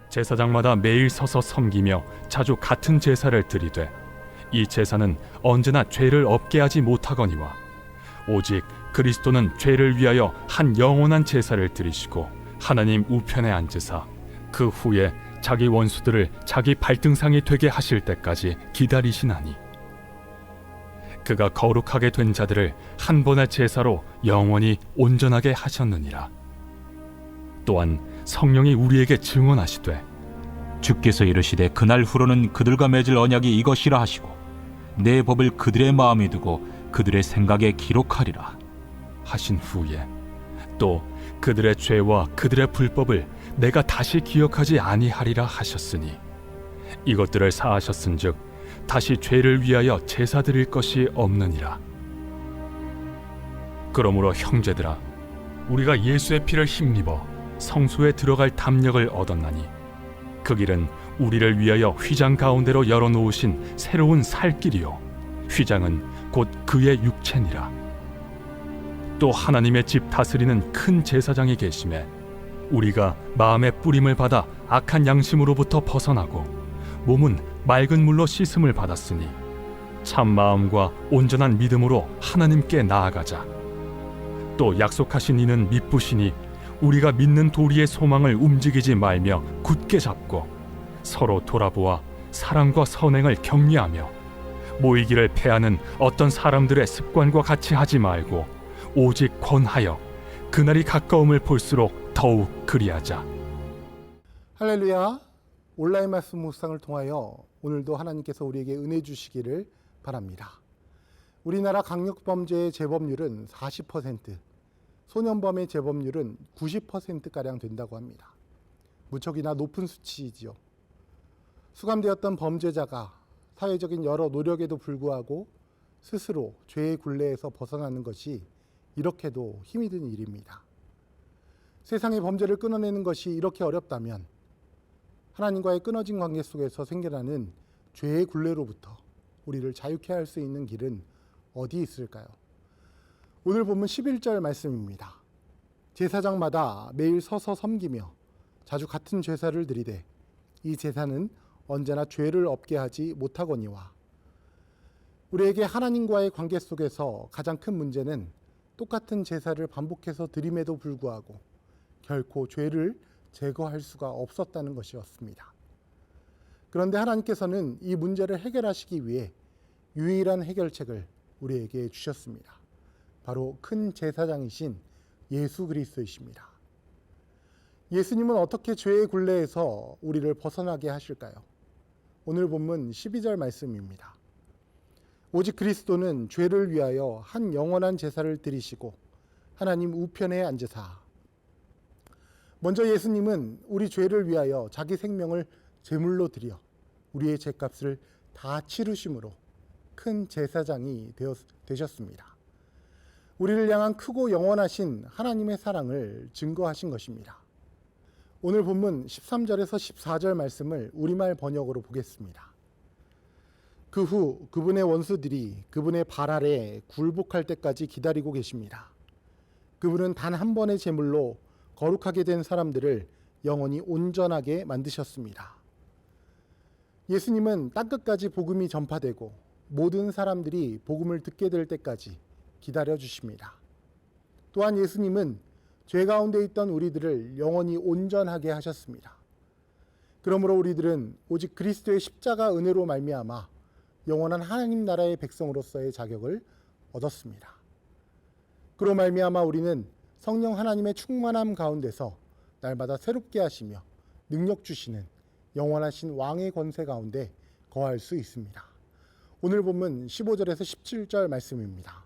제사장마다 매일 서서 섬기며 자주 같은 제사를 드리되 이 제사는 언제나 죄를 없게 하지 못하거니와 오직 그리스도는 죄를 위하여 한 영원한 제사를 드리시고 하나님 우편에 앉으사 그 후에 자기 원수들을 자기 발등상이 되게 하실 때까지 기다리시나니 그가 거룩하게 된 자들을 한 번의 제사로 영원히 온전하게 하셨느니라. 또한 성령이 우리에게 증언하시되 주께서 이르시되 그날 후로는 그들과 맺을 언약이 이것이라 하시고 내 법을 그들의 마음에 두고 그들의 생각에 기록하리라 하신 후에 또 그들의 죄와 그들의 불법을 내가 다시 기억하지 아니하리라 하셨으니 이것들을 사하셨은즉 다시 죄를 위하여 제사 드릴 것이 없느니라. 그러므로 형제들아, 우리가 예수의 피를 힘입어 성소에 들어갈 담력을 얻었나니 그 길은 우리를 위하여 휘장 가운데로 열어놓으신 새로운 살 길이요 휘장은 곧 그의 육체니라. 또 하나님의 집 다스리는 큰 제사장이 계심에 우리가 마음의 뿌림을 받아 악한 양심으로부터 벗어나고 몸은 맑은 물로 씻음을 받았으니 참 마음과 온전한 믿음으로 하나님께 나아가자. 또 약속하신 이는 미쁘시니 우리가 믿는 도리의 소망을 움직이지 말며 굳게 잡고 서로 돌아보아 사랑과 선행을 격려하며 모이기를 패하는 어떤 사람들의 습관과 같이 하지 말고 오직 권하여 그날이 가까움을 볼수록 더욱 그리하자. 할렐루야. 온라인 말씀 묵상을 통하여 오늘도 하나님께서 우리에게 은혜 주시기를 바랍니다. 우리나라 강력범죄의 재범률은 40%, 소년범의 재범률은 90%가량 된다고 합니다. 무척이나 높은 수치이지요. 수감되었던 범죄자가 사회적인 여러 노력에도 불구하고 스스로 죄의 굴레에서 벗어나는 것이 이렇게도 힘이 든 일입니다. 세상의 범죄를 끊어내는 것이 이렇게 어렵다면 하나님과의 끊어진 관계 속에서 생겨나는 죄의 굴레로부터 우리를 자유케 할 수 있는 길은 어디 있을까요? 오늘 본문 11절 말씀입니다. 제사장마다 매일 서서 섬기며 자주 같은 제사를 드리되 이 제사는 언제나 죄를 없게 하지 못하거니와. 우리에게 하나님과의 관계 속에서 가장 큰 문제는 똑같은 제사를 반복해서 드림에도 불구하고 결코 죄를 제거할 수가 없었다는 것이었습니다. 그런데 하나님께서는 이 문제를 해결하시기 위해 유일한 해결책을 우리에게 주셨습니다. 바로 큰 제사장이신 예수 그리스도이십니다. 예수님은 어떻게 죄의 굴레에서 우리를 벗어나게 하실까요? 오늘 본문 12절 말씀입니다. 오직 그리스도는 죄를 위하여 한 영원한 제사를 드리시고 하나님 우편에 앉으사. 먼저 예수님은 우리 죄를 위하여 자기 생명을 제물로 드려 우리의 죄값을 다 치르심으로 큰 제사장이 되셨습니다. 우리를 향한 크고 영원하신 하나님의 사랑을 증거하신 것입니다. 오늘 본문 13절에서 14절 말씀을 우리말 번역으로 보겠습니다. 그 후 그분의 원수들이 그분의 발 아래 굴복할 때까지 기다리고 계십니다. 그분은 단 한 번의 제물로 거룩하게 된 사람들을 영원히 온전하게 만드셨습니다. 예수님은 땅끝까지 복음이 전파되고 모든 사람들이 복음을 듣게 될 때까지 기다려 주십니다. 또한 예수님은 죄 가운데 있던 우리들을 영원히 온전하게 하셨습니다. 그러므로 우리들은 오직 그리스도의 십자가 은혜로 말미암아 영원한 하나님 나라의 백성으로서의 자격을 얻었습니다. 그로 말미암아 우리는 성령 하나님의 충만함 가운데서 날마다 새롭게 하시며 능력 주시는 영원하신 왕의 권세 가운데 거할 수 있습니다. 오늘 본문 15절에서 17절 말씀입니다.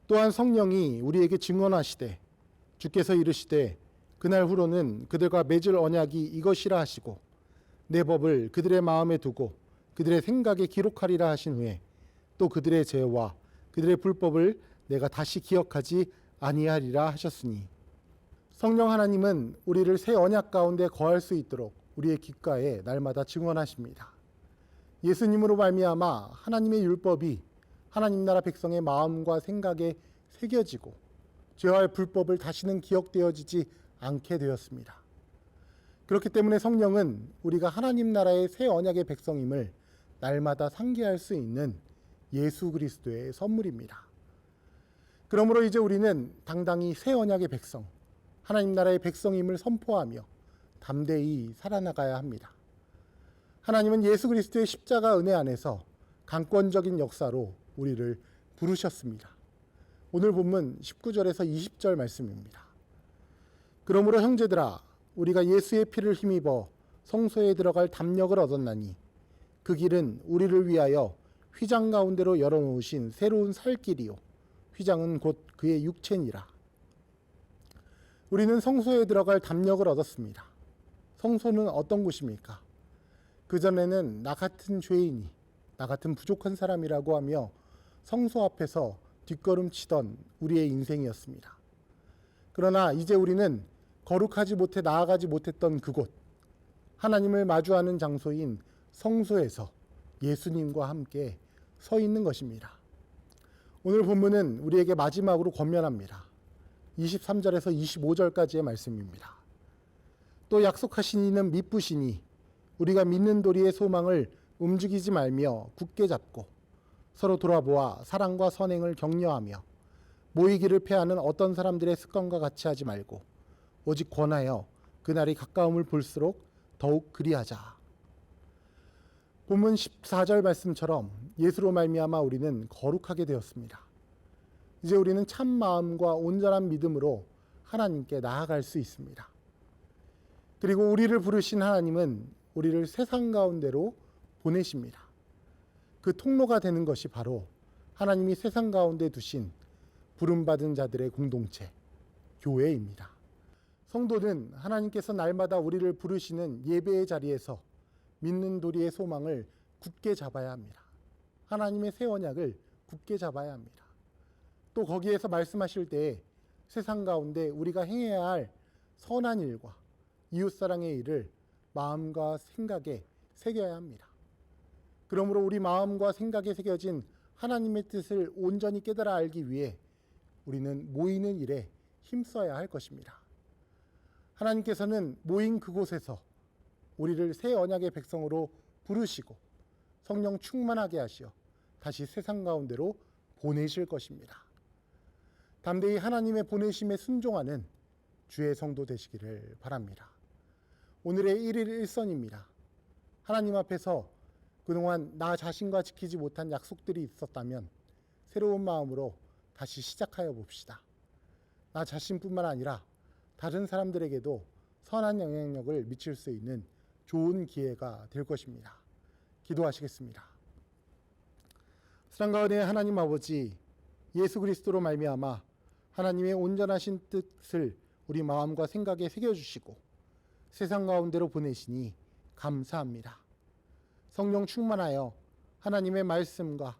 또한 성령이 우리에게 증언하시되 주께서 이르시되 그날 후로는 그들과 맺을 언약이 이것이라 하시고 내 법을 그들의 마음에 두고 그들의 생각에 기록하리라 하신 후에 또 그들의 죄와 그들의 불법을 내가 다시 기억하지 아니하리라 하셨으니. 성령 하나님은 우리를 새 언약 가운데 거할 수 있도록 우리의 귓가에 날마다 증언하십니다. 예수님으로 말미암아 하나님의 율법이 하나님 나라 백성의 마음과 생각에 새겨지고 죄와의 불법을 다시는 기억되어지지 않게 되었습니다. 그렇기 때문에 성령은 우리가 하나님 나라의 새 언약의 백성임을 날마다 상기할 수 있는 예수 그리스도의 선물입니다. 그러므로 이제 우리는 당당히 새 언약의 백성, 하나님 나라의 백성임을 선포하며 담대히 살아나가야 합니다. 하나님은 예수 그리스도의 십자가 은혜 안에서 강권적인 역사로 우리를 부르셨습니다. 오늘 본문 19절에서 20절 말씀입니다. 그러므로 형제들아, 우리가 예수의 피를 힘입어 성소에 들어갈 담력을 얻었나니 그 길은 우리를 위하여 휘장 가운데로 열어놓으신 새로운 살 길이요 휘장은 곧 그의 육체니라. 우리는 성소에 들어갈 담력을 얻었습니다. 성소는 어떤 곳입니까? 그전에는 나 같은 죄인이, 나 같은 부족한 사람이라고 하며 성소 앞에서 뒷걸음치던 우리의 인생이었습니다. 그러나 이제 우리는 거룩하지 못해 나아가지 못했던 그곳, 하나님을 마주하는 장소인 성소에서 예수님과 함께 서 있는 것입니다. 오늘 본문은 우리에게 마지막으로 권면합니다. 23절에서 25절까지의 말씀입니다. 또 약속하신 이는 미쁘시니 우리가 믿는 도리의 소망을 움직이지 말며 굳게 잡고 서로 돌아보아 사랑과 선행을 격려하며 모이기를 패하는 어떤 사람들의 습관과 같이 하지 말고 오직 권하여 그날이 가까움을 볼수록 더욱 그리하자. 본문 14절 말씀처럼 예수로 말미암아 우리는 거룩하게 되었습니다. 이제 우리는 참 마음과 온전한 믿음으로 하나님께 나아갈 수 있습니다. 그리고 우리를 부르신 하나님은 우리를 세상 가운데로 보내십니다. 그 통로가 되는 것이 바로 하나님이 세상 가운데 두신 부름받은 자들의 공동체, 교회입니다. 성도는 하나님께서 날마다 우리를 부르시는 예배의 자리에서 믿는 도리의 소망을 굳게 잡아야 합니다. 하나님의 새 언약을 굳게 잡아야 합니다. 또 거기에서 말씀하실 때에 세상 가운데 우리가 행해야 할 선한 일과 이웃사랑의 일을 마음과 생각에 새겨야 합니다. 그러므로 우리 마음과 생각에 새겨진 하나님의 뜻을 온전히 깨달아 알기 위해 우리는 모이는 일에 힘써야 할 것입니다. 하나님께서는 모인 그곳에서 우리를 새 언약의 백성으로 부르시고 성령 충만하게 하시어 다시 세상 가운데로 보내실 것입니다. 담대히 하나님의 보내심에 순종하는 주의 성도 되시기를 바랍니다. 오늘의 1일 1선입니다. 하나님 앞에서 그동안 나 자신과 지키지 못한 약속들이 있었다면 새로운 마음으로 다시 시작하여 봅시다. 나 자신뿐만 아니라 다른 사람들에게도 선한 영향력을 미칠 수 있는 좋은 기회가 될 것입니다. 기도하시겠습니다. 사랑과 은혜의 하나님 아버지, 예수 그리스도로 말미암아 하나님의 온전하신 뜻을 우리 마음과 생각에 새겨주시고 세상 가운데로 보내시니 감사합니다. 성령 충만하여 하나님의 말씀과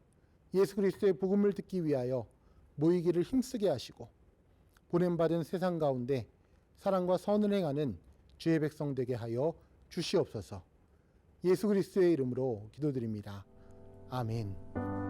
예수 그리스도의 복음을 듣기 위하여 모이기를 힘쓰게 하시고 보냄받은 세상 가운데 사랑과 선을 행하는 주의 백성 되게 하여 주시옵소서. 예수 그리스도의 이름으로 기도드립니다. 아멘.